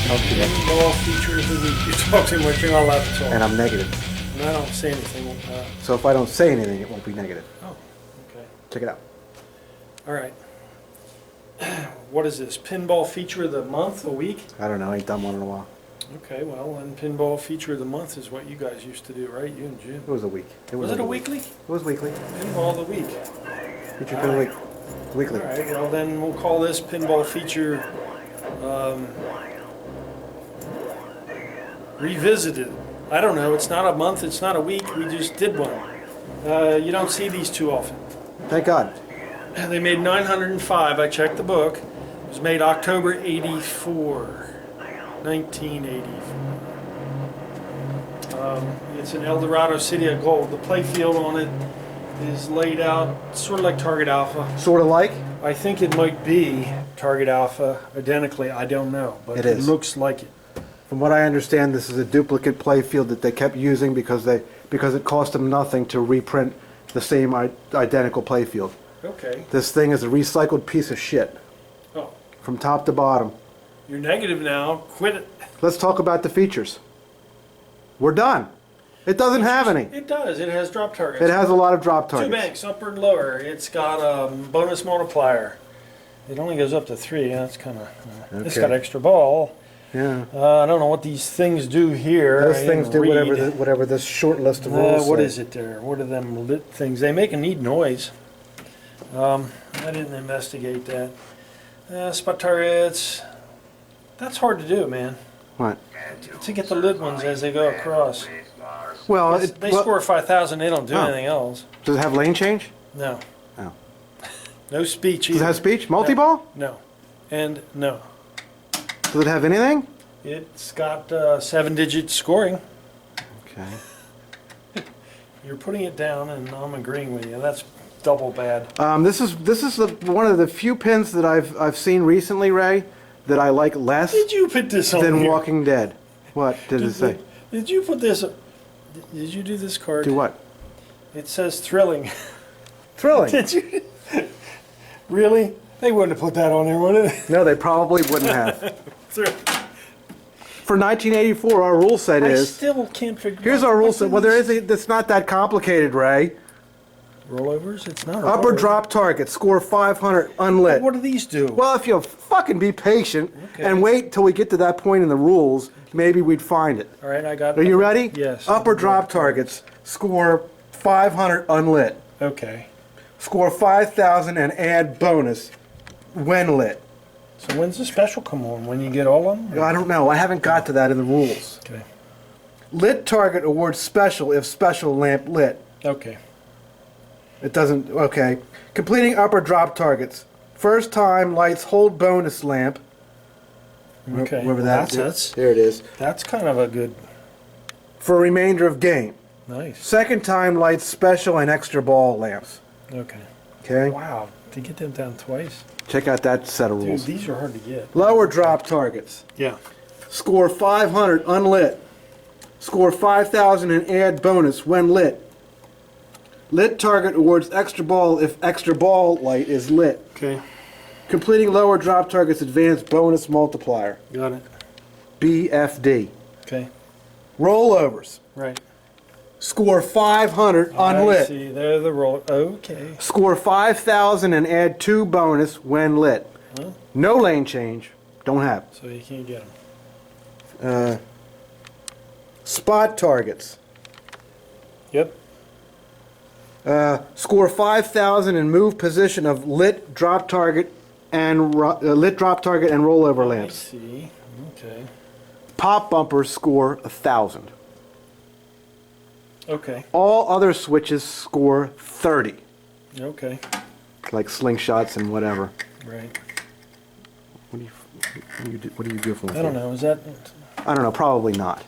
Talk to you. Pinball feature of the week. You talk too much, you're not allowed to talk. And I'm negative. And I don't say anything. So if I don't say anything, it won't be negative. Oh, okay. Check it out. All right. What is this? Pinball feature of the month, a week? I don't know. I ain't done one in a while. Okay, well, then pinball feature of the month is what you guys used to do, right? You and Jim. It was a week. Was it a weekly? It was weekly. Pinball of the week. Featured Pin week. Weekly. All right, well then we'll call this pinball feature revisited. I don't know, it's not a month, it's not a week, we just did one. You don't see these too often. Thank God. They made 905, I checked the book. It was made October 84. 1984. It's in El Dorado City of Gold. The play field on it is laid out sort of like Target Alpha. Sort of like? I think it might be Target Alpha identically, I don't know, but It it is. looks like it. From what I understand, this is a duplicate play field that they kept using because it cost them nothing to reprint the same identical play field. Okay. This thing is a recycled piece of shit. Oh, From top to bottom. you're negative now. Quit it. Let's talk about the features. We're done. It doesn't have any. It does. It has drop targets. It has a lot of drop Two targets. banks, upper and lower. It's got a bonus multiplier. It only goes up to 3. That's kind of. It's Okay. got extra ball. Yeah. I don't know what these things do here. Those I things didn't do read. whatever this short list of rules What say. is it there? What are them lit things? They make a neat noise. I didn't investigate that. Spot targets. That's hard to do, man. What? To get the lit ones as they go across. Well, They score 5,000. They don't do Oh. anything else. Does it have lane change? No. Oh. No speech Does it either. have speech? Multi-ball? No. And no. Does it have anything? It's got 7-digit scoring. Okay. You're putting it down, and I'm agreeing with you. That's double bad. This is one of the few pins that I've seen recently, Ray, that I like less Did you put this on than here? Walking Dead. What did it say? Did you put this? Did you do this card? Do what? It says thrilling. Thrilling. Did you? Really? They wouldn't have put that on there, would they? No, they probably wouldn't have. Thrill- For 1984, our rule set I is. still can't figure. Here's out our rule what's set. in Well, there this. is. It's not that complicated, Ray. Rollovers. It's not. a Upper rollover. drop target, score 500, unlit. What do these do? Well, if you fucking be patient Okay. and wait till we get to that point in the rules, maybe we'd find it. All right, I got. Are you ready? Yes. Upper drop targets, score 500 unlit. Okay. Score 5,000 and add bonus when lit. So when's the special come on? When you get all of them? I don't know. I haven't got to that in the rules. Okay. Lit target awards special if special lamp lit. Okay. It doesn't. Okay. Completing upper drop targets. First time lights hold bonus lamp. Okay. Wherever Well, that that's there it is. that's kind of a good. For remainder of game. Nice. Second time lights special and extra ball lamps. Okay. Okay. Wow. To get them down twice. Check out that set of Dude, rules. these are hard to get. Lower drop targets. Yeah. Score 500 unlit. Score 5,000 and add bonus when lit. Lit target awards extra ball if extra ball light is lit. Okay. Completing lower drop targets advanced bonus multiplier. Got it. BFD. Okay. Rollovers. Right. Score 500 I unlit. see. They're the roll. Okay. Score 5,000 and add 2 bonus when lit. Huh? No lane change. Don't have. So you can't get them. Spot targets. Yep. Score 5,000 and move position of lit drop target and rollover I lamps. see. Okay. Pop bumpers score 1,000. Okay. All other switches score 30, Okay. like slingshots and whatever. Right. What do you do for I don't know. Is that? I don't know. Probably not.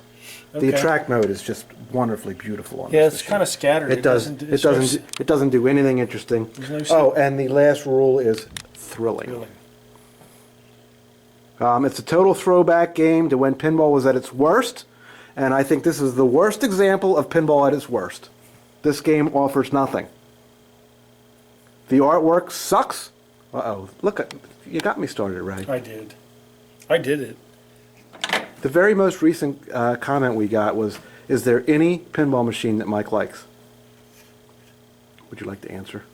The Okay. attract mode is just wonderfully beautiful on Yeah, this it's machine. kind of scattered. It doesn't. It doesn't do anything interesting. There's no Oh, and the last rule is thrilling. Really. It's a total throwback game to when pinball was at its worst, and I think this is the worst example of pinball at its worst. This game offers nothing. The artwork sucks. Uh-oh. Look, you got me started, Ray. I did. I did it. The very most recent comment we got was, is there any pinball machine that Mike likes? Would you like to answer?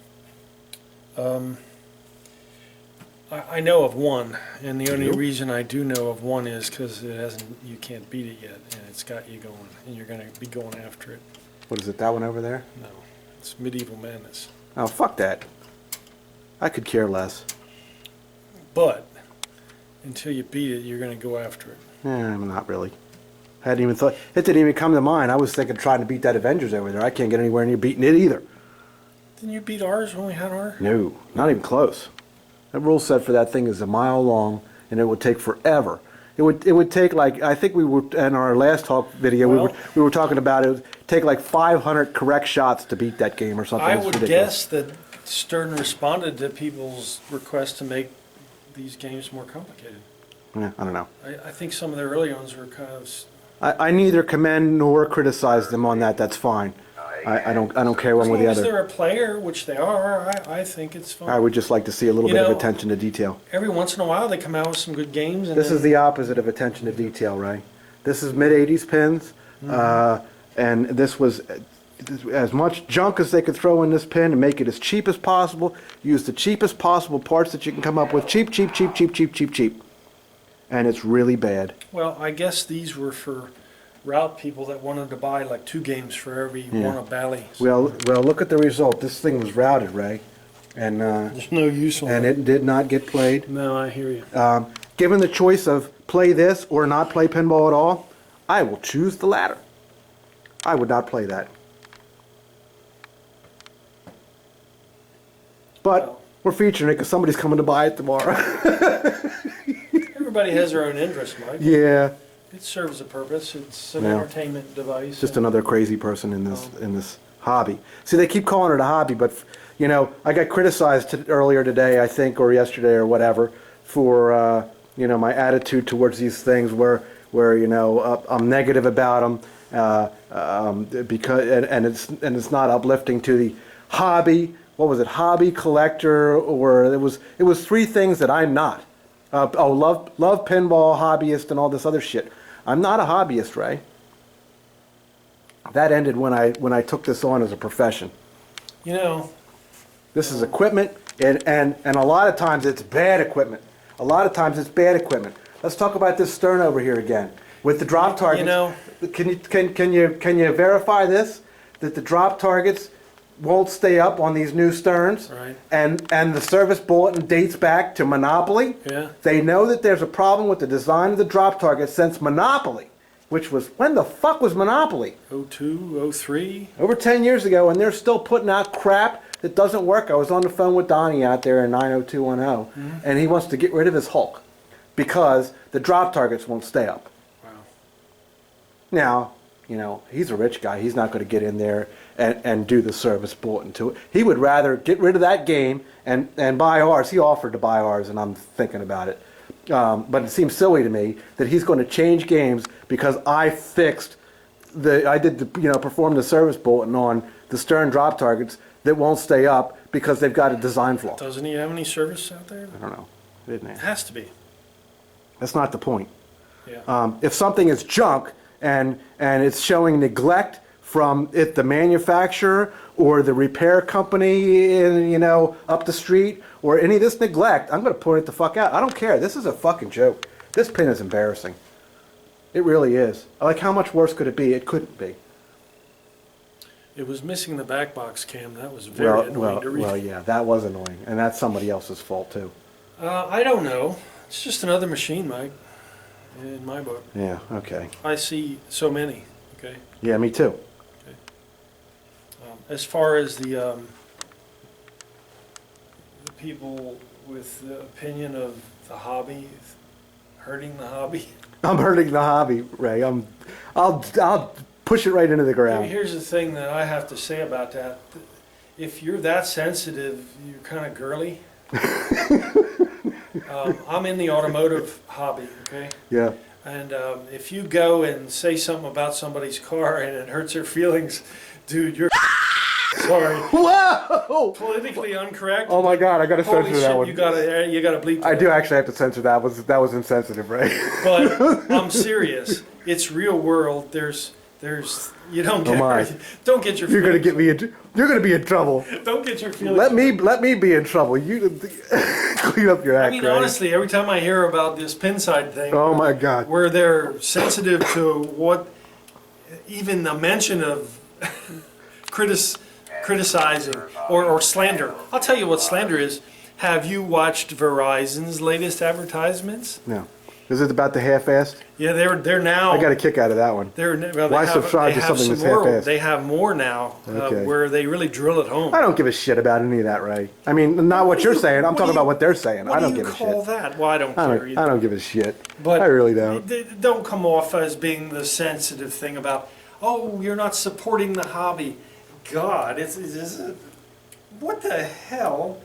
I know of one, and the only You? reason I do know of one is because it hasn't. You can't beat it yet, and it's got you going, and you're going to be going after it. What is it, that one over there? No, it's Medieval Madness. Oh, fuck that. I could care less. But until you beat it, you're going to go after it. Not really. Hadn't even thought. It didn't even come to mind. I was thinking trying to beat that Avengers over there. I can't get anywhere near beating it either. Didn't you beat ours when we had ours? No, not even close. That rule set for that thing is a mile long, and it would take forever. It would take like, I think we were in our last talk video. Well, we were talking about it would take like 500 correct shots to beat that game or something. I It's would ridiculous. guess that Stern responded to people's request to make these games more complicated. Yeah, I don't know. I think some of the early ones were kind of. I neither commend nor criticize them on that. That's fine. I don't care one As way or long the as other. they're a player, which they are, I think it's fun. I would just like to see a little You bit of know, attention to detail. Every once in a while, they come out with some good games. And This then, is the opposite of attention to detail, Ray. This is mid-'80s pins, and this was as much junk as they could throw in this pin and make it as cheap as possible. Use the cheapest possible parts that you can come up with. Cheap, cheap, cheap, cheap, cheap, cheap, cheap. And it's really bad. Well, I guess these were for route people that wanted to buy like 2 games for every one of Bally's. Well, look at the result. This thing was routed, Ray, and There's no use on it did not get played. No, I hear you. Given the choice of play this or not play pinball at all, I will choose the latter. I would not play that. But we're featuring it because somebody's coming to buy it tomorrow. Everybody has their own interest, Mike. Yeah, It serves a purpose. It's an Yeah. entertainment device. just another crazy person in this hobby. See, they keep calling it a hobby, but you know, I got criticized earlier today, I think, or yesterday, or whatever, for you know, my attitude towards these things, where you know, I'm negative about them because and it's not uplifting to the hobby. What was it? Hobby collector, or it was 3 things that I'm not. Love pinball, hobbyist, and all this other shit. I'm not a hobbyist, Ray. That ended when I took this on as a profession. You know, This is equipment, and a lot of times it's bad equipment. A lot of times it's bad equipment. Let's talk about this Stern over here again with the drop targets. You know, can you verify this? That the drop targets won't stay up on these new Sterns, Right. and the service bulletin dates back to Monopoly. Yeah. They know that there's a problem with the design of the drop target since Monopoly, which was, when the fuck was Monopoly? 02, 03. Over 10 years ago, and they're still putting out crap that doesn't work. I was on the phone with Donnie out there in 90210, and he wants to get rid of his Hulk because the drop targets won't stay up. Wow. Now, you know, he's a rich guy. He's not going to get in there and do the service bulletin to it. He would rather get rid of that game and buy ours. He offered to buy ours, and I'm thinking about it. But it seems silly to me that he's going to change games because I performed the service bulletin on the Stern drop targets that won't stay up because they've got a design flaw. Doesn't he have any service out there? I don't know. Didn't It he? has to be. That's not the point. Yeah. If something is junk and it's showing neglect from the manufacturer or the repair company up the street, or any of this neglect, I'm going to point it the fuck out. I don't care. This is a fucking joke. This pin is embarrassing. It really is. Like, how much worse could it be? It couldn't be. It was missing the back box cam. That was very annoying to read. Well, yeah, that was annoying, and that's somebody else's fault too. I don't know. It's just another machine, Mike, in my book. Yeah. Okay. I see so many, okay? Yeah, me too. As far as the people with the opinion of the hobby, hurting the hobby. I'm hurting the hobby, Ray. I'll push it right into the ground. Here's the thing that I have to say about that. If you're that sensitive, you're kind of girly. I'm in the automotive hobby, okay? Yeah. And if you go and say something about somebody's car and it hurts their feelings, dude, you're sorry. Whoa! Politically incorrect. Oh my God, I gotta Holy censor shit, that one. you gotta bleep that. I do actually have to censor that. That was insensitive, right? But I'm serious. It's real world. There's you don't get my. don't get your You're gonna feelings. get me. You're gonna be in trouble. Don't get your feelings. Let me be in trouble. You clean up your act. I mean, right? honestly, every time I hear about this Pinside thing, Oh my God. where they're sensitive to what, even the mention of criticizing or slander. I'll tell you what slander is. Have you watched Verizon's latest advertisements? No. Is it about the half-assed? Yeah, they're now. I got a kick out of that one. Well, Why subscribe to something that's half-assed? They have more now, Okay. where they really drill it home. I don't give a shit about any of that, Ray. I mean, not what you're saying. I'm talking about what they're saying. I don't give a shit. What do you call that? Well, I don't I care either. don't give a shit. But I really don't. Don't come off as being the sensitive thing about, oh, you're not supporting the hobby. God, what the hell?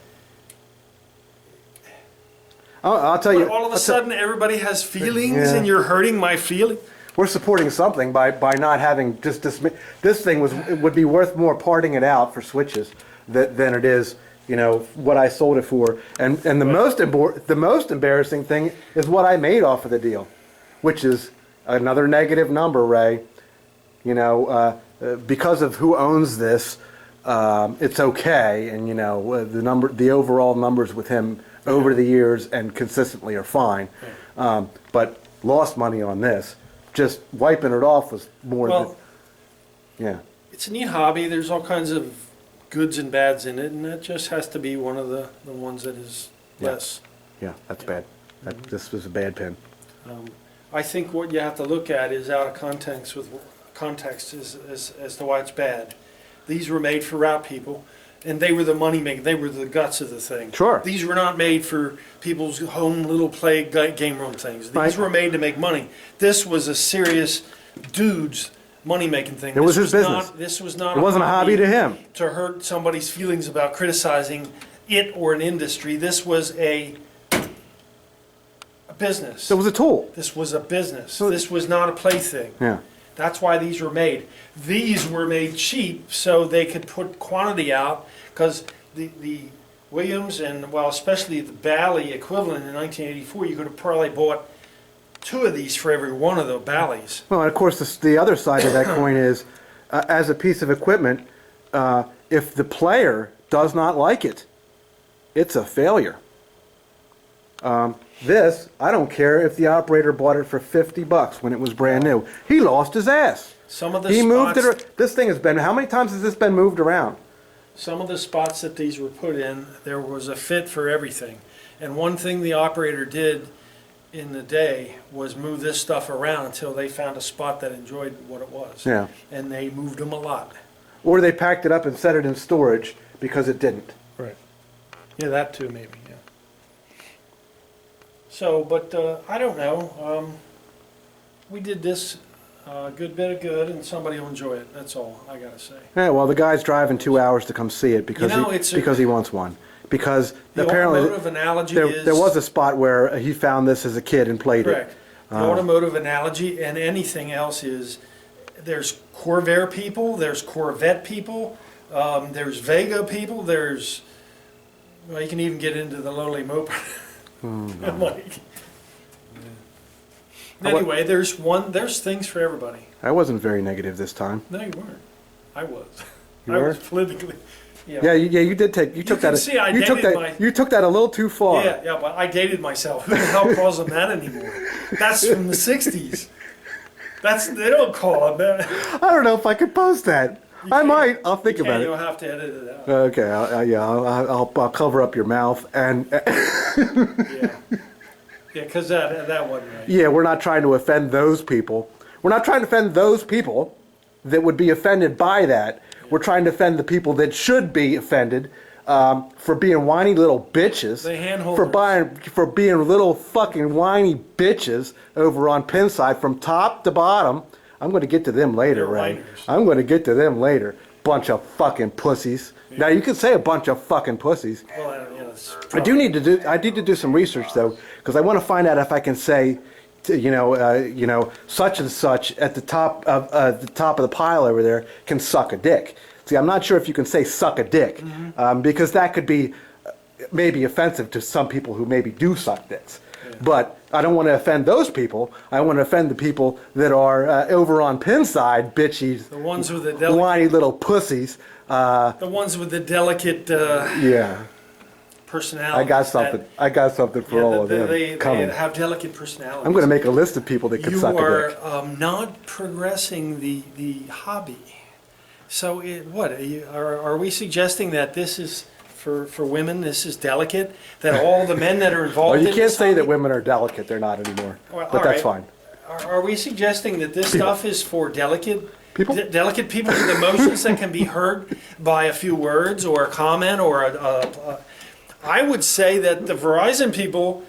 I'll tell you. All of a sudden, everybody has feelings, Yeah. and you're hurting my feelings. We're supporting something by not having just this thing would be worth more parting it out for switches than it is, you know, what I sold it for. And the most embarrassing thing is what I made off of the deal, which is another negative number, Ray. You know, because of who owns this, it's okay, and you know the overall numbers with him over the years and consistently are fine. But lost money on this. Just wiping it off was more Well, yeah. it's a neat hobby. There's all kinds of goods and bads in it, and that just has to be one of the ones that is less. Yeah, that's bad. This was a bad pin. I think what you have to look at is out of context as to why it's bad. These were made for route people, and they were the money maker. They were the guts of the thing. Sure. These were not made for people's home little play game room things. These Right. were made to make money. This was a serious dude's money making thing. It was his business. This was not. It wasn't a hobby to him. To hurt somebody's feelings about criticizing it or an industry. This was a business. It was a tool. This was a business. This was not a plaything. Yeah. That's why these were made. These were made cheap so they could put quantity out, because the Williams and, well, especially the Bally equivalent in 1984, you could have probably bought 2 of these for every one of the Ballys. Well, and of course, the other side of that coin is, as a piece of equipment, if the player does not like it, it's a failure. This, I don't care if the operator bought it for $50 when it was brand new. He lost his ass. Some of the He spots, moved it. This thing has been. How many times has this been moved around? some of the spots that these were put in, there was a fit for everything. And one thing the operator did in the day was move this stuff around until they found a spot that enjoyed what it was. Yeah. And they moved them a lot. Or they packed it up and set it in storage because it didn't. Right. Yeah, that too, maybe, yeah. So, but I don't know. We did this good bit of good, and somebody will enjoy it. That's all I gotta say. Yeah. Well, the guy's driving 2 hours to come see it because because he wants one. Because The apparently automotive analogy is there was a spot where he found this as a kid and played correct. it. The automotive analogy and anything else is there's Corvair people, there's Corvette people, there's Vega people, there's, well, you can even get into the lowly moped. Like, anyway, there's things for everybody. I wasn't very negative this time. No, you weren't. I was. You I were? was politically. Yeah, you did take. You took can that. see I you took dated that. You took that a little too far. Yeah, but I dated myself. Who the hell calls them that anymore? That's from the '60s. They don't call them that. I don't know if I could post that. I might. I'll think about You'll it. have to edit it out. Okay. I'll cover up your mouth and. Yeah, because that wasn't right. Yeah, we're not trying to offend those people. We're not trying to offend those people that would be offended by that. We're trying to offend the people that should be offended for being whiny little bitches. The handholders. For being little fucking whiny bitches over on Pinside from top to bottom. I'm going to get to them later, They're Ray. whiners. I'm going to get to them later. Bunch of fucking pussies. Yeah. Now you can say a bunch of fucking pussies. Well, it's I need to do some research though, because I want to find out if I can say, such and such at the top of the pile over there can suck a dick. See, I'm not sure if you can say suck a dick, because that could be maybe offensive to some people who maybe do suck dicks. But I don't want to offend those people. I want to offend the people that are over on Pinside, bitchy, The ones with the delicate, whiny little pussies. the ones with the delicate Yeah, personality. I got something for all of them They coming. have delicate personalities. I'm going to make a list of people that could suck a dick. You are not progressing the hobby. So are we suggesting that this is for women? This is delicate. That all the men that are involved. Well, you in can't this say hobby, that women are delicate. They're not anymore. Well, But all that's right. fine. Are we suggesting that this stuff is for delicate People? delicate people with emotions that can be hurt by a few words or a comment or I would say that the Verizon people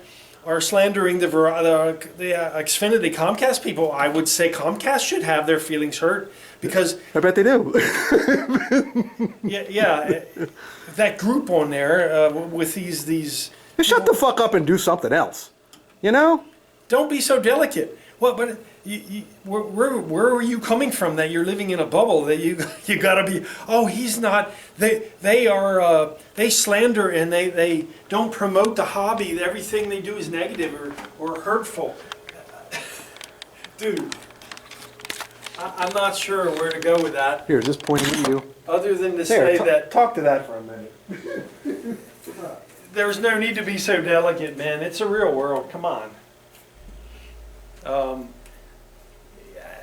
are slandering the Xfinity Comcast people. I would say Comcast should have their feelings hurt because I bet they do. that group on there with these. Shut the fuck up and do something else. You know? Don't be so delicate. Well, but where are you coming from that you're living in a bubble that you gotta be? Oh, he's not. They slander and they don't promote the hobby. Everything they do is negative or hurtful. Dude, I'm not sure where to go with that. Here, just pointing at you. Other than to say that Talk to that for a minute. there's no need to be so delicate, man. It's a real world. Come on.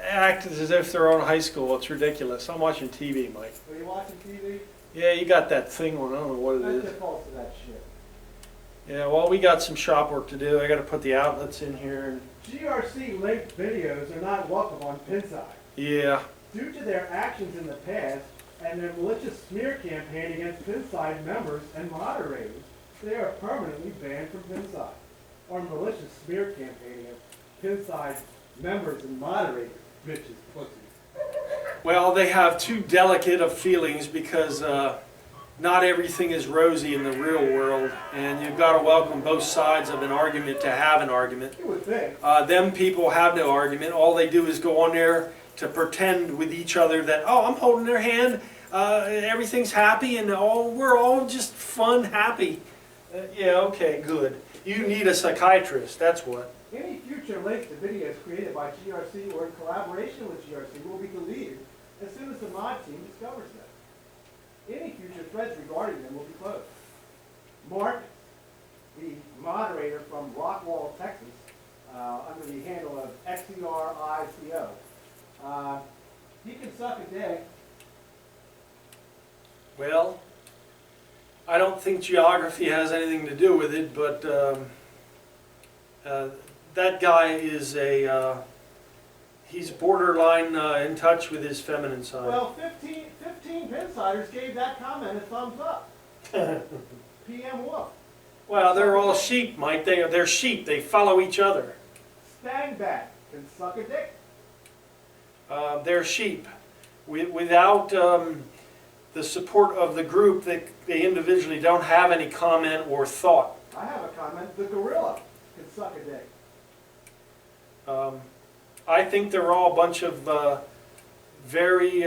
Act as if they're on high school. It's ridiculous. I'm watching TV, Mike. Are you watching TV? Yeah, you got that thing on. I don't know what it That's is. the fault of that shit. Yeah, well, we got some shop work to do. I got to put the outlets in here. GRC linked videos are not welcome on Pinside. Yeah. Due to their actions in the past and their malicious smear campaign against Pinside members and moderators, they are permanently banned from Pinside. Our malicious smear campaign against Pinside members and moderators, bitches, pussies. Well, they have too delicate of feelings because not everything is rosy in the real world, and you've got to welcome both sides of an argument to have an argument. You would think. Them people have no argument. All they do is go on there to pretend with each other that, oh, I'm holding their hand, everything's happy, and we're all just fun, happy. Yeah, okay, good. You need a psychiatrist, that's what. Any future links to videos created by GRC or in collaboration with GRC will be deleted as soon as the mod team discovers them. Any future threads regarding them will be closed. Mark, the moderator from Rockwall, Texas, under the handle of XERICO, he can suck a dick. Well, I don't think geography has anything to do with it, but that guy is he's borderline in touch with his feminine side. Well, 15 Pinsiders gave that comment a thumbs up. PM Wolf. Well, they're all sheep, Mike. They're sheep. They follow each other. Stangbat can suck a dick. They're sheep. Without the support of the group, they individually don't have any comment or thought. I have a comment. The gorilla can suck a dick. I think they're all a bunch of very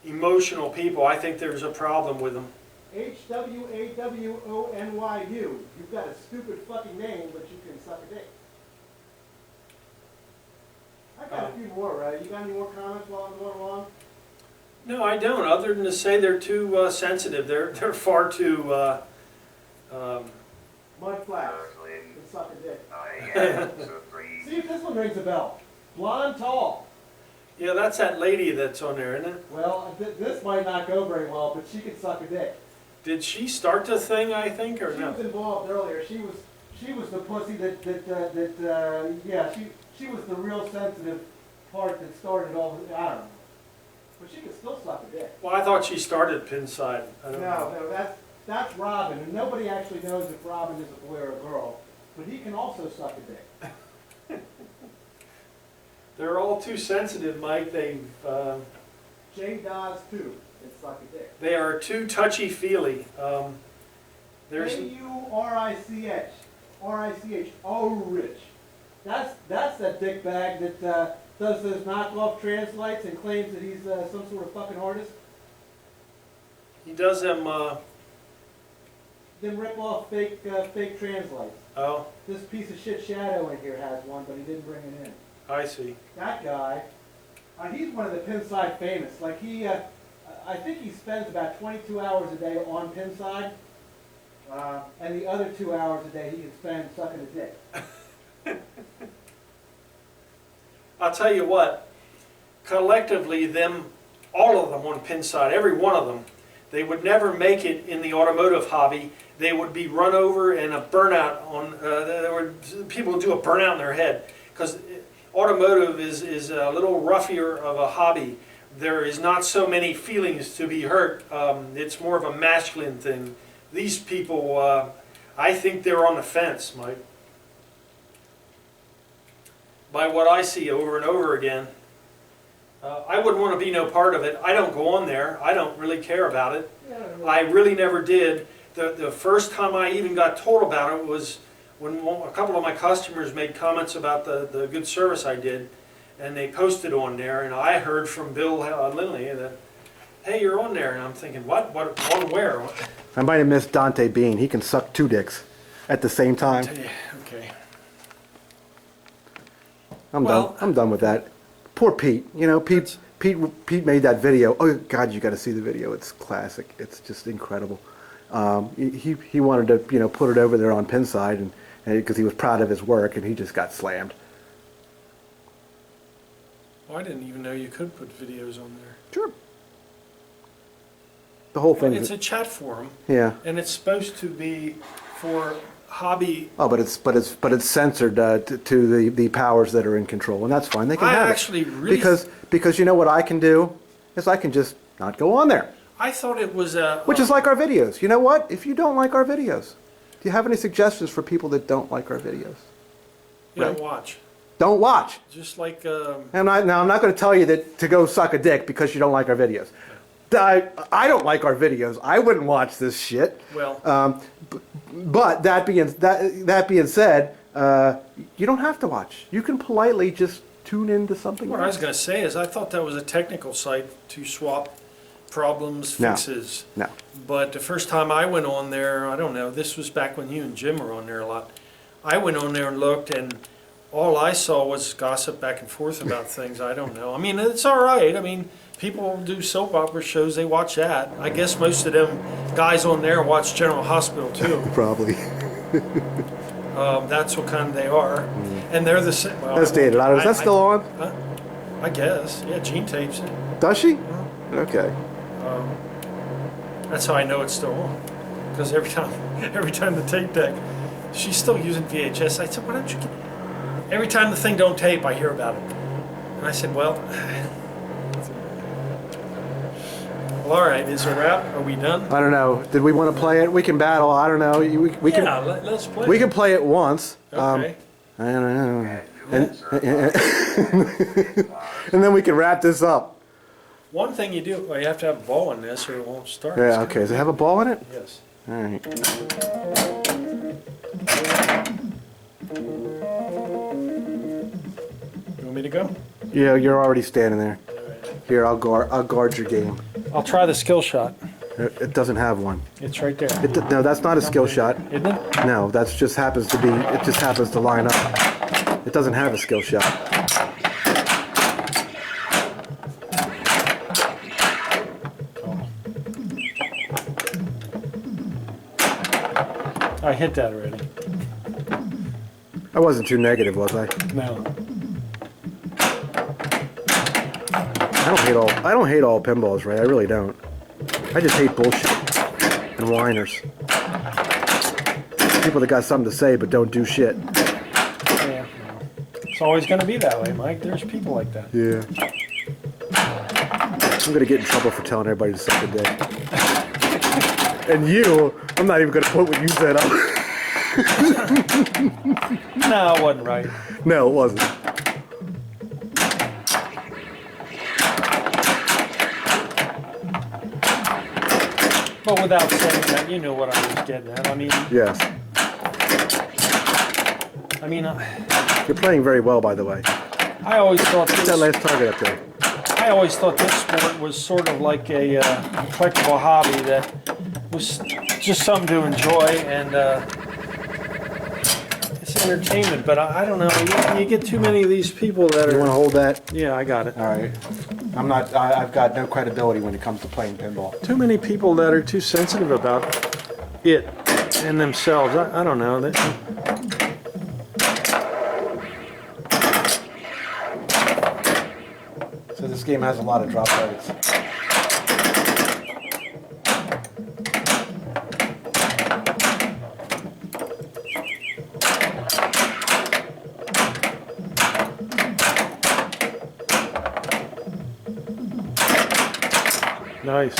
emotional people. I think there's a problem with them. HWAWONYU. You've got a stupid fucking name, but you can suck a dick. I got a few more, right? You got any more comments while I'm going along? No, I don't. Other than to say they're too sensitive. They're far too. Mud flaps can suck a dick. See if this one rings a bell. Blonde tall. Yeah, that's that lady that's on there, isn't it? Well, this might not go very well, but she can suck a dick. Did she start the thing, I think, or She no? was involved earlier. She was the pussy that she was the real sensitive part that started all the, I don't know. But she can still suck a dick. Well, I thought she started Pinside. I don't know. No, that's Robin, and nobody actually knows if Robin is a boy or a girl, but he can also suck a dick. They're all too sensitive, Mike. Jay Dawes too can suck a dick. They are too touchy-feely. There's A-U-R-I-C-H. R-I-C-H. Oh, Rich. That's that dickbag that does those knockoff translates and claims that he's some sort of fucking artist. He does them, Then rip off fake translates. oh, This piece of shit Shadow in here has one, but he didn't bring it in. I see. That guy, he's one of the Pinside famous. Like I think he spends about 22 hours a day on Pinside, and the other 2 hours a day he can spend sucking a dick. I'll tell you what, collectively, all of them on Pinside, every one of them, they would never make it in the automotive hobby. They would be run over and a burnout people would do a burnout in their head, because automotive is a little rougher of a hobby. There is not so many feelings to be hurt. It's more of a masculine thing. These people, I think they're on the fence, Mike. By what I see over and over again. I wouldn't want to be no part of it. I don't go on there. I don't really care about it. I really never did. The first time I even got told about it was when a couple of my customers made comments about the good service I did, and they posted on there, and I heard from Bill Lindley that, hey, you're on there, and I'm thinking, what on where? I might have missed Dante Bean. He can suck 2 dicks at the same time. Okay. I'm done with that. Poor Pete. You know, Pete made that video. Oh God, you got to see the video. It's classic. It's just incredible. He wanted to put it over there on Pinside, and because he was proud of his work, and he just got slammed. Well, I didn't even know you could put videos on there. Sure. The whole thing. It's a chat forum. Yeah. And it's supposed to be for hobby. Oh, but it's censored to the powers that are in control, and that's fine. They can have actually it. really Because you know what I can do is I can just not go on there. I thought it was Which is like our videos. You know what? If you don't like our videos, do you have any suggestions for people that don't like our videos? Right? watch. Don't watch. Just like I'm not going to tell you that to go suck a dick because you don't like our videos. I don't like our videos. I wouldn't watch this shit. well. But that being said, you don't have to watch. You can politely just tune into something What I else. was going to say is I thought that was a technical site to swap problems, No. fixes. No. But the first time I went on there, I don't know, this was back when you and Jim were on there a lot. I went on there and looked, and all I saw was gossip back and forth about things. I don't know. I mean, it's all right. I mean, people do soap opera shows. They watch that. I guess most of them guys on there watch General Hospital too. Probably. That's what kind they are. And they're the same. Well, That's dated. Is that still on? I guess. Yeah, Gene tapes it. Does she? Okay. That's how I know it's still on. Because every time the tape deck, she's still using VHS. I said, why don't you get... Every time the thing don't tape, I hear about it. And I said, well, all right, is it a wrap? Are we done? I don't know. Did we want to play it? We can battle. I don't know. We can. Yeah, let's play. We can play it once. Okay. I don't know. And then we can wrap this up. One thing you do, well, you have to have a ball in this or it won't start. Yeah. Okay. Does it have a ball in it? Yes. All right. You want me to go? Yeah, you're already standing there. All right. Here, I'll guard your game. I'll try the skill shot. It doesn't have one. It's right there. No, that's not a skill shot. Isn't it? No, that just happens to be. It just happens to line up. It doesn't have a skill shot. I hit that already. I wasn't too negative, was I? No. I don't hate all pinballs, right? I really don't. I just hate bullshit and whiners. People that got something to say but don't do shit. Yeah. No. It's always going to be that way, Mike. There's people like that. Yeah. I'm gonna get in trouble for telling everybody to suck a dick. And you, I'm not even gonna put what you said up. No, it wasn't right. No, it wasn't. But without saying that, you know what I was getting at. I mean, Yes. I You're playing very well, by the way. I always thought What's that this, last target up there? I I always thought this sport was sort of like a collectible hobby that was just something to enjoy, and it's entertainment. But I don't know, you get too many of these people that You want to are... hold that? Yeah, I got it. All right. I've got no credibility when it comes to playing pinball. Too many people that are too sensitive about it and themselves. I don't know. So this game has a lot of drop rates. Nice.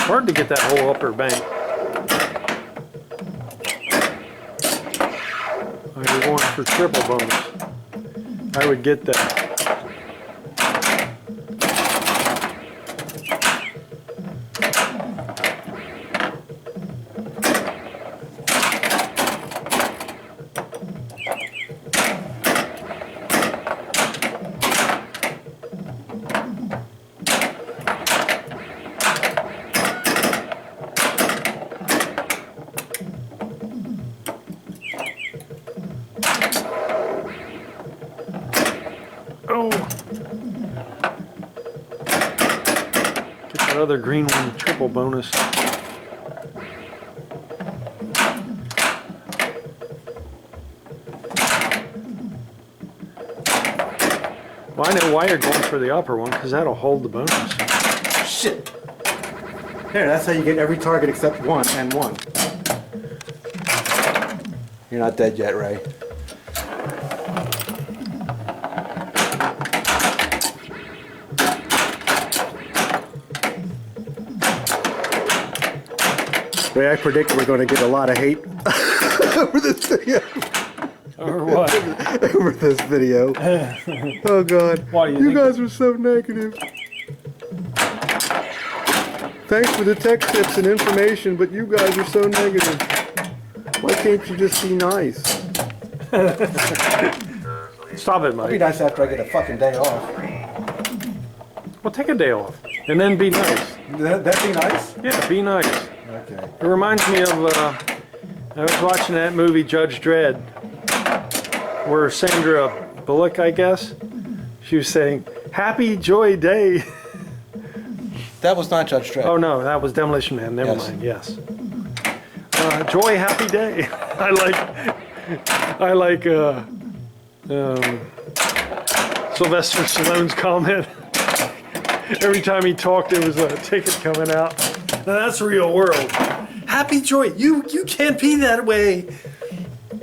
Hard to get that whole upper bank. You're going for triple bonus. I would get that. Oh! Get that other green one, triple bonus. Well, I know why you're going for the upper one, because that'll hold the bonus. Shit! There, that's how you get every target except one and one. You're not dead yet, Ray. Ray, I predict we're going to get a lot of hate over this video. Or what? Over this video. Oh God. Why do you think guys are so negative. Thanks for the tech tips and information, but you guys are so negative. Why can't you just be nice? Stop it, It'd be Mike. nice after I get a fucking day off. Well, take a day off, and then be nice. That'd be nice? Yeah, be nice. Okay. It reminds me of, I was watching that movie, Judge Dredd, where Sandra Bullock, I guess, she was saying, "Happy Joy Day." That was not Judge Dredd. Oh no, that was Demolition Man, never Yes. mind, yes. Joy, happy day. I like Sylvester Stallone's comment. Every time he talked, there was a ticket coming out. Now that's real world. Happy joy. You can't be that way.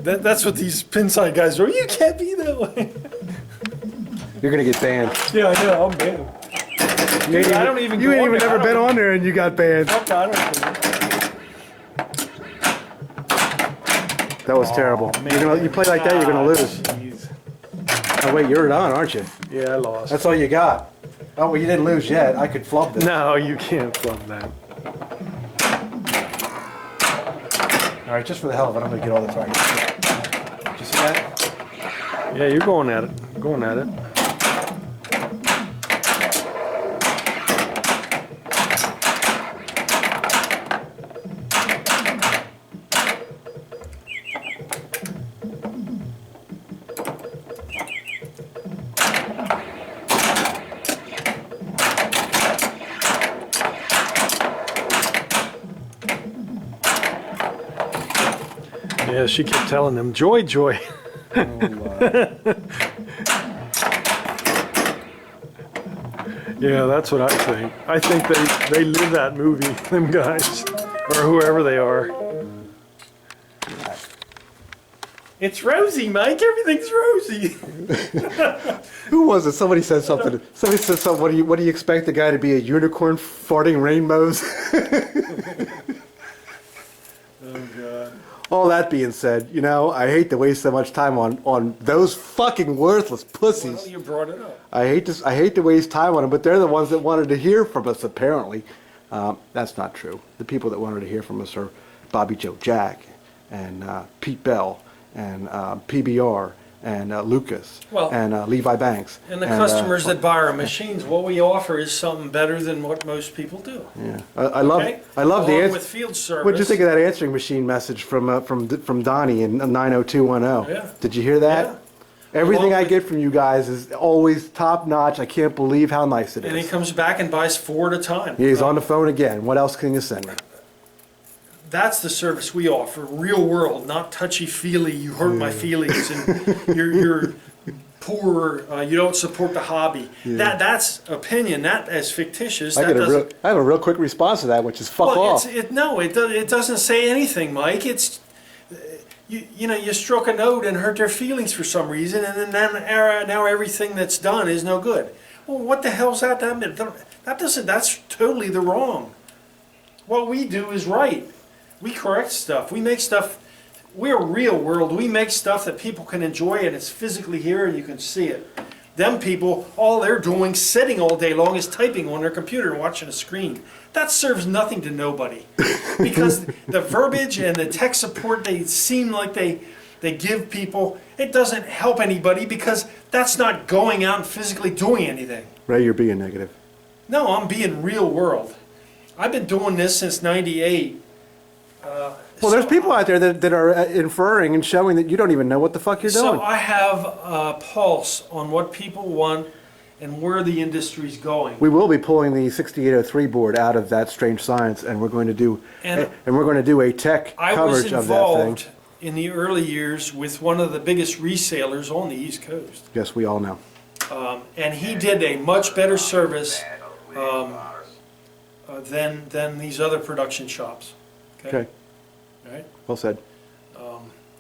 That's what these Pinside guys are. You can't be that way. You're gonna get banned. Yeah, I know. I'm banned. I don't even. You go ain't on even there. never been on there and you got banned. Okay, I don't care. That was terrible. Man. You play like that, you're gonna lose. Jeez. Oh wait, you're on, aren't you? Yeah, I lost. That's all you got. Oh well, you didn't lose yet. I could flub this. No, you can't flub that. All right, just for the hell of it, I'm gonna get all the targets. Did you see that? Yeah, you're going at it. Going at it. Yeah, she kept telling them, joy, joy. Yeah, that's what I think. I think they live that movie, them guys, or whoever they are. It's rosy, Mike. Everything's rosy. Who was it? Somebody said something. Somebody said something. What do you expect the guy to be, a unicorn farting rainbows? Oh God. All that being said, you know, I hate to waste so much time on those fucking worthless pussies. Well, you brought it up. I hate to waste time on them, but they're the ones that wanted to hear from us. Apparently, that's not true. The people that wanted to hear from us are Bobby Joe Jack and Pete Bell and PBR and Lucas Well, and Levi Banks And the customers that buy our machines, what we offer is something better than what most people do. Yeah, I love Okay? I love the Along answer. with field service. What'd you think of that answering machine message from Donnie in 90210? Yeah. Did you hear that? Yeah. Everything Along I with- get from you guys is always top notch. I can't believe how nice it And he is. comes back and buys 4 at a time. Yeah, he's on the phone again. What else can you send me? That's the service we offer, real world, not touchy-feely, you hurt my feelings, and you're poor, you don't support the hobby. That's opinion, that is fictitious. I That doesn't. have a real quick response to that, which is fuck Well, off. it doesn't say anything, Mike. It's you know, you struck a note and hurt their feelings for some reason, and then now everything that's done is no good. Well, what the hell's that? That's totally the wrong. What we do is right. We correct stuff. We make stuff. We're real world. We make stuff that people can enjoy, and it's physically here, and you can see it. Them people, all they're doing, sitting all day long, is typing on their computer and watching a screen. That serves nothing to nobody, because the verbiage and the tech support they seem like they give people, it doesn't help anybody, because that's not going out and physically doing anything. Ray, you're being negative. No, I'm being real world. I've been doing this since '98. Well, there's people out there that are inferring and showing that you don't even know what the fuck you're doing. So I have a pulse on what people want and where the industry's going. We will be pulling the 6803 board out of that strange science, and we're going to do And we're going to do a tech I was coverage of that thing. involved in the early years with one of the biggest resellers on the East Coast. Yes, we all know. And he did a much better service than these other production shops. Okay, All right? well said.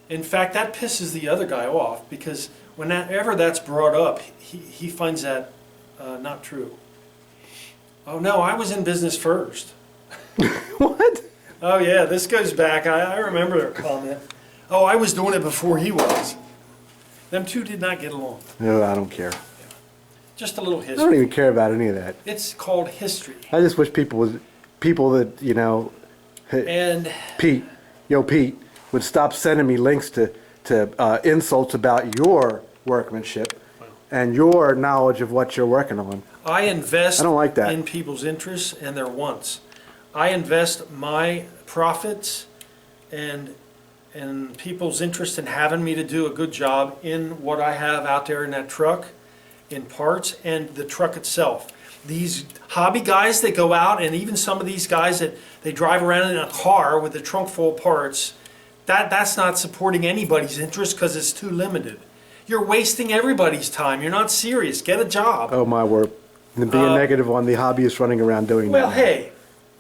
In fact, that pisses the other guy off, because whenever that's brought up, he finds that not true. Oh no, I was in business first. What? Oh yeah, this goes back, I remember their comment. Oh, I was doing it before he was. Them two did not get along. No, I don't care. Just a little I don't history. even care about any of that. It's called history. I just wish people that, you know, And Pete, would stop sending me links to insults about your workmanship and your knowledge of what you're working on. I invest I don't like that. in people's interests and their wants. I invest my profits and people's interest in having me to do a good job in what I have out there in that truck, in parts, and the truck itself. These hobby guys that go out, and even some of these guys that they drive around in a car with a trunk full of parts, that's not supporting anybody's interest, because it's too limited. You're wasting everybody's time. You're not serious. Get a job. Oh my word. And being negative on the hobbyists running around doing Well, that. hey,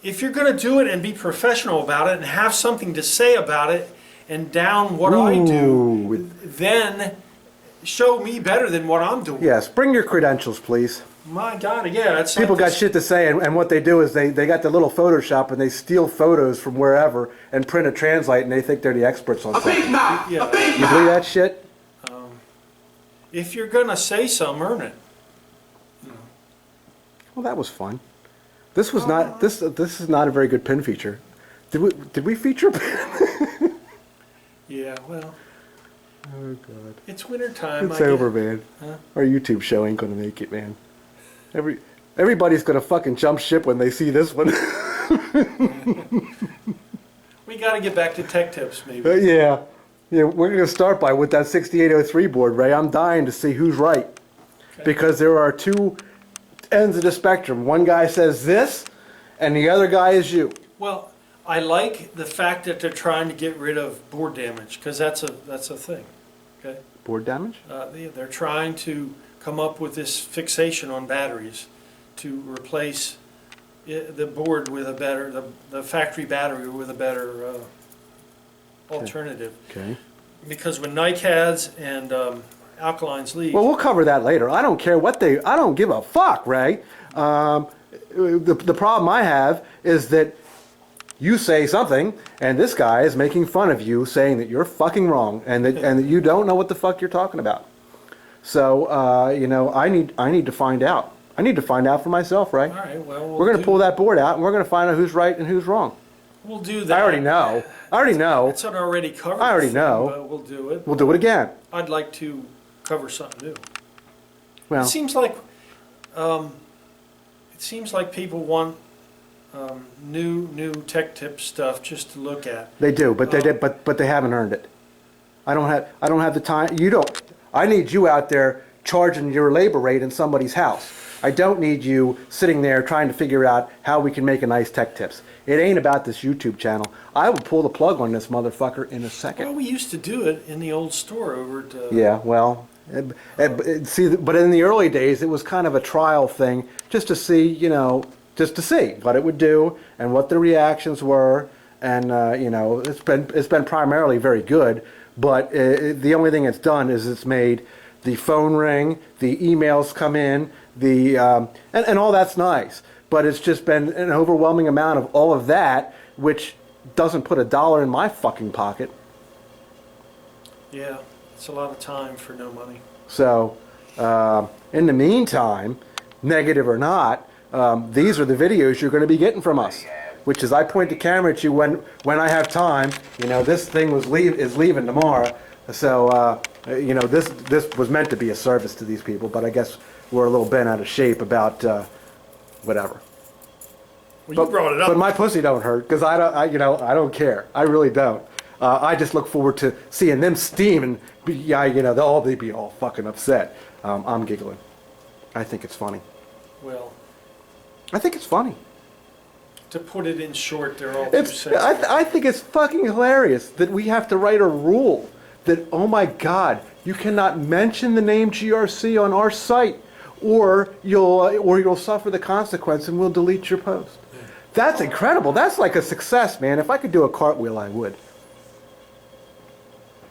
if you're going to do it and be professional about it and have something to say about it and down what I do, Ooh. then show me better than what I'm doing. Yes, bring your credentials, please. My God, yeah. It's People like got this- shit to say, and what they do is they got the little Photoshop and they steal photos from wherever and print a translate, and they think they're the experts on something. Yeah. You believe that shit? If you're going to say something, earn it. Well, that was fun. This was not this is not a very good pin feature. Did we feature a pin? Yeah, well, Oh god. it's winter time. It's over, man. Huh? Our YouTube show ain't gonna make it, man. Everybody's gonna fucking jump ship when they see this one. We got to get back to tech tips, maybe. Yeah. Yeah, we're gonna start with that 6803 board, Ray. I'm dying to see who's right. Okay. Because there are two ends of the spectrum. One guy says this, and the other guy is you. Well, I like the fact that they're trying to get rid of board damage, because that's a thing. Okay. Board damage? They're trying to come up with this fixation on batteries to replace the board with a better, the factory battery with a better alternative. Okay. Because when NiCads and alkalines leave, Well, we'll cover that later. I don't care what I don't give a fuck, Ray. The problem I have is that you say something, and this guy is making fun of you, saying that you're fucking wrong, and that you don't know what the fuck you're talking about. So, you know, I need to find out. I need to find out for myself, right? All right, well, We're going to pull that board out, and we're going to find out who's right and who's wrong. We'll do that. I already know. I already know. It's an already covered I already thing, know. but we'll do it. We'll do it again. I'd like to cover something new. Well, It seems like people want new tech tip stuff just to look at. they do, but they haven't earned it. I don't have the time. You don't. I need you out there charging your labor rate in somebody's house. I don't need you sitting there trying to figure out how we can make a nice tech tips. It ain't about this YouTube channel. I will pull the plug on this motherfucker in a second. Well, we used to do it in the old store over at... Yeah, well, see, but in the early days, it was kind of a trial thing, just to see, you know, just to see what it would do and what the reactions were, and you know, it's been primarily very good. But the only thing it's done is it's made the phone ring, the emails come in, and all that's nice. But it's just been an overwhelming amount of all of that, which doesn't put $1 in my fucking pocket. Yeah, it's a lot of time for no money. So, in the meantime, negative or not, these are the videos you're going to be getting from us. Which is, I point the camera at you when I have time. You know, this thing is leaving tomorrow. So, you know, this was meant to be a service to these people, but I guess we're a little bent out of shape about whatever. Well, you brought it up. But my pussy don't hurt because I don't care. I really don't. I just look forward to seeing them steam and they'll be all fucking upset. I'm giggling. I think it's funny. Well, I think it's funny. to put it in short, they're all too It's, sensitive. I think it's fucking hilarious that we have to write a rule that, oh my God, you cannot mention the name GRC on our site, or you'll suffer the consequence and we'll delete your post. That's incredible. That's like a success, man. If I could do a cartwheel, I would.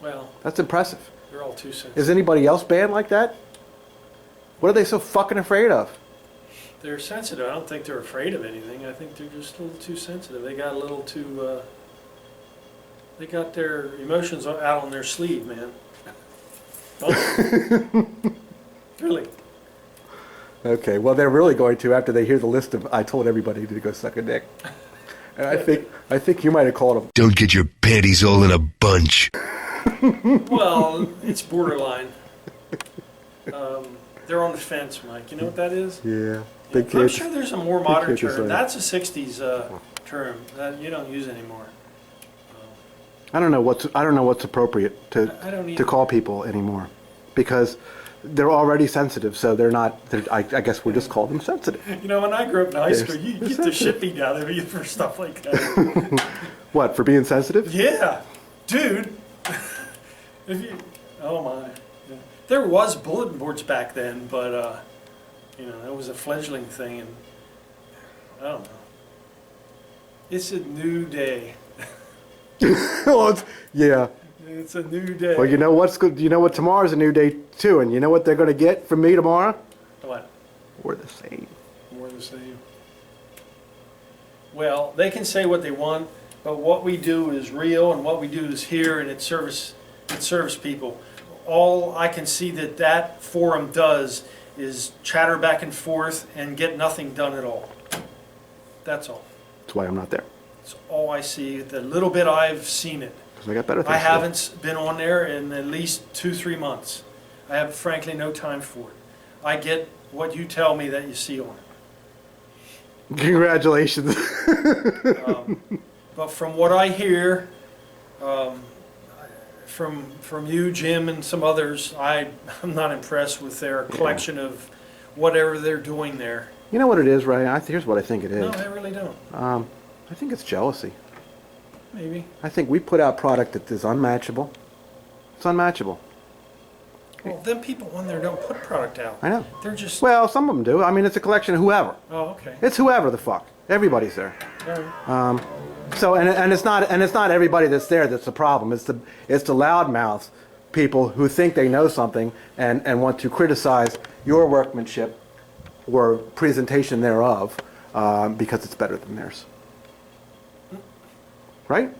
Well, That's impressive. they're all too sensitive. Is anybody else banned like that? What are they so fucking afraid of? They're sensitive. I don't think they're afraid of anything. I think they're just a little too sensitive. They got a little too, they got their emotions out on their sleeve, man. Really. Okay, well, they're really going to after they hear the list of I told everybody to go suck a dick. And I think you might have called them. Don't get your panties all in a bunch. Well, it's borderline. They're on the fence, Mike. You know what that is? Yeah, big I'm kids. sure there's a more modern kids are term. saying. That's a 60s term that you don't use anymore. I don't know what's appropriate I don't to either. call people anymore, because they're already sensitive. So they're not. I guess we just call them sensitive. You know, when I grew up in high school, you They're get the shit beat out of you for stuff like that. What, for being sensitive? Yeah, dude. If you, oh my. Yeah. There was bulletin boards back then, but you know, that was a fledgling thing, and I don't know. It's a new day. Well, yeah. It's a new day. Well, you know what's good. You know what? Tomorrow's a new day too, and you know what they're going to get from me tomorrow? What? We're the same. More the same. Well, they can say what they want, but what we do is real, and what we do is here, and it serves people. All I can see that forum does is chatter back and forth and get nothing done at all. That's all. That's why I'm not there. That's all I see. The little bit I've seen it. Because I got better things. I to do. haven't been on there in at least 2-3 months. I have frankly no time for it. I get what you tell me that you see on it. Congratulations. But from what I hear, from you, Jim, and some others, I'm not impressed with their collection of whatever they're doing there. You know what it is, Ray? Here's what I think it No, is. I really don't. I think it's jealousy. Maybe. I think we put out product that is unmatchable. It's unmatchable. Well, them people on there don't put product out. I know. They're just. Well, some of them do. I mean, it's a collection of whoever. Oh, okay. It's whoever the fuck. Everybody's there. All right. So and it's not everybody that's there that's the problem. It's the loudmouths, people who think they know something and want to criticize your workmanship or presentation thereof because it's better than theirs. right?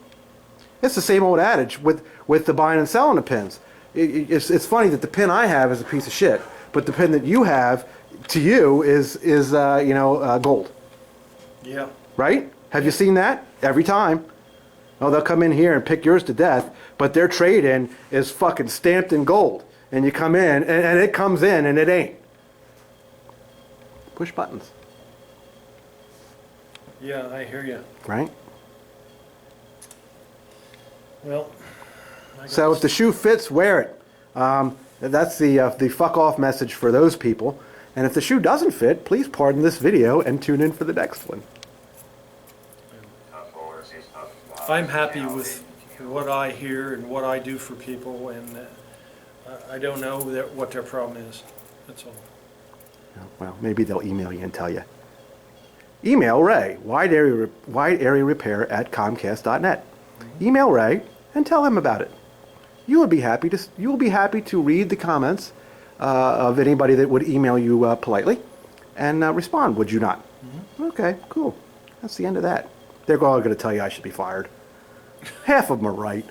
It's the same old adage with the buying and selling of pins. It's funny that the pin I have is a piece of shit, but the pin that you have, to you, is gold. Yeah. Right? Have you seen that? Every time. Oh, they'll come in here and pick yours to death, but their trade-in is fucking stamped in gold. And you come in, and it comes in, and it ain't. Push buttons. Yeah, I hear you. Right? Well, So if the shoe fits, wear it. That's the fuck off message for those people. And if the shoe doesn't fit, please pardon this video and tune in for the next one. I'm happy with what I hear and what I do for people, and I don't know what their problem is. That's all. Well, maybe they'll email you and tell you. Email Ray, WideAreaRepair at Comcast.net. Email Ray and tell him about it. You will be happy to read the comments of anybody that would email you politely and respond, would you not? Mm-hmm. Okay, cool. That's the end of that. They're all going to tell you I should be fired. Half of them are right.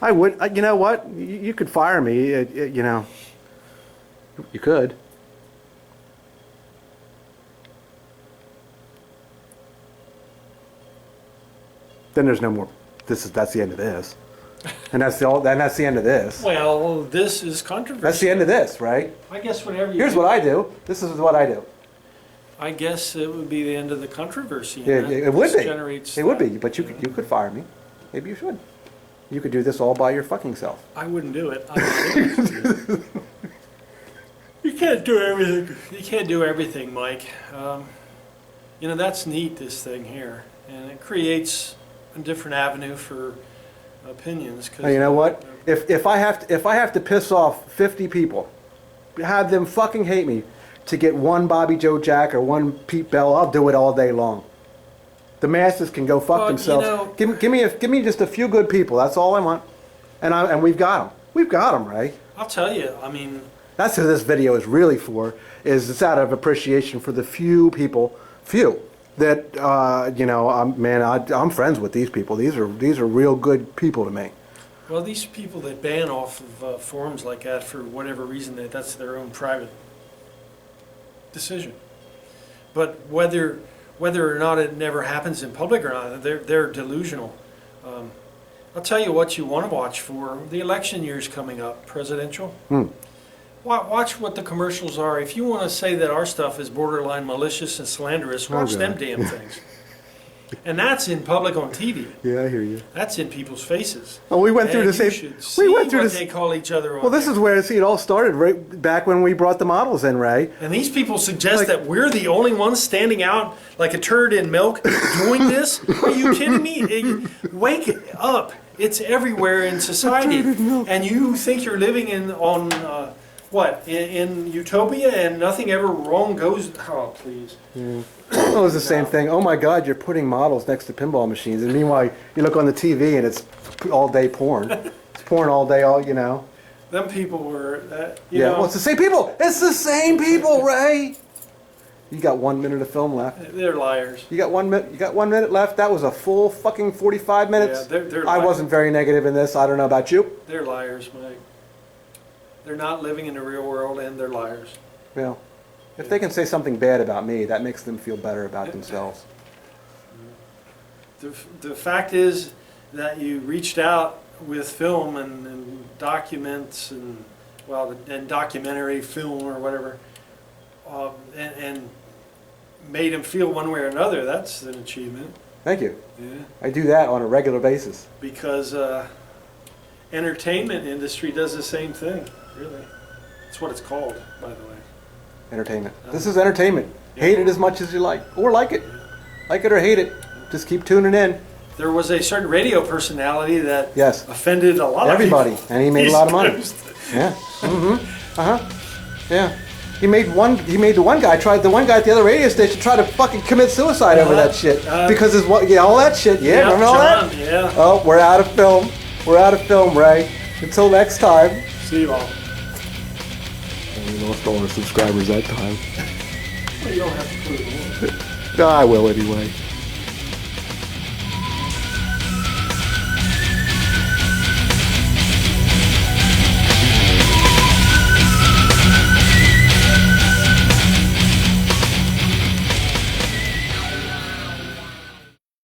I would, you know what? You could fire me, you know. You could. Then there's no more. That's the end of this. And that's the end of this. Well, this is controversial. That's the end of this, right? I guess whatever you Here's do, what I do. This is what I do. I guess it would be the end of the controversy. Yeah, and it would this be. generates It would that. be, but you could fire me. Maybe you should. You could do this all by your fucking self. I wouldn't do it. You can't do everything. You can't do everything, Mike. You know, that's neat, this thing here, and it creates a different avenue for opinions. Now, you know what? If I have to piss off 50 people, have them fucking hate me to get one Bobby Joe Jack or one Pete Bell, I'll do it all day long. The masses can go fuck Well, themselves. you know, give me just a few good people. That's all I want. And we've got them. We've got them, right? I'll tell you. I mean, That's who this video is really for. Is it's out of appreciation for the few people, that I'm friends with these people. These are real good people to me. well, these people that ban off of forums like that for whatever reason, that's their own private decision. But whether or not it never happens in public or not, they're delusional. I'll tell you what you want to watch for. The election year's coming up, presidential. Watch what the commercials are. If you want to say that our stuff is borderline malicious and slanderous, watch them damn things. And that's in public on TV. Yeah, I hear you. That's in people's faces. Oh, we went through And the same. you should see what they call each other on. Well, this is where it all started, right back when we brought the models in, Ray. And these people suggest that we're the only ones standing out like a turd in milk doing this? Are you kidding me? Wake up. It's everywhere in society. And you think you're living in utopia and nothing ever wrong goes? Oh, please. It was the same thing. Oh my God, you're putting models next to pinball machines. And meanwhile, you look on the TV and it's all day porn. It's porn all day, Them people were, well, it's the same people. It's the same people, Ray. You got 1 minute of film left. they're liars. You got 1 minute. You got 1 minute left. That was a full fucking 45 minutes. Yeah, they're I liars. wasn't very negative in this. I don't know about you. They're liars, Mike. They're not living in the real world and they're liars. Well, if they can say something bad about me, that makes them feel better about themselves. The fact is that you reached out with film and documents and documentary film or whatever, and made them feel one way or another. That's an achievement. Thank you. Yeah. I do that on a regular basis. Because entertainment industry does the same thing. Really, that's what it's called, by the way. Entertainment. This is entertainment. Hate it as much as you like, or like it or hate it. Just keep tuning in. There was a certain radio personality that Yes. offended a lot Everybody, of people. and he made a lot of money. Yeah. Yeah. He made the one guy at the other radio station try to fucking commit suicide over that shit because all that shit. Yeah, remember all John, that? Yeah. Oh, we're out of film. We're out of film, Ray. Until next time. See you all. We lost all our subscribers that time. Well, you don't have to put it on. I will anyway.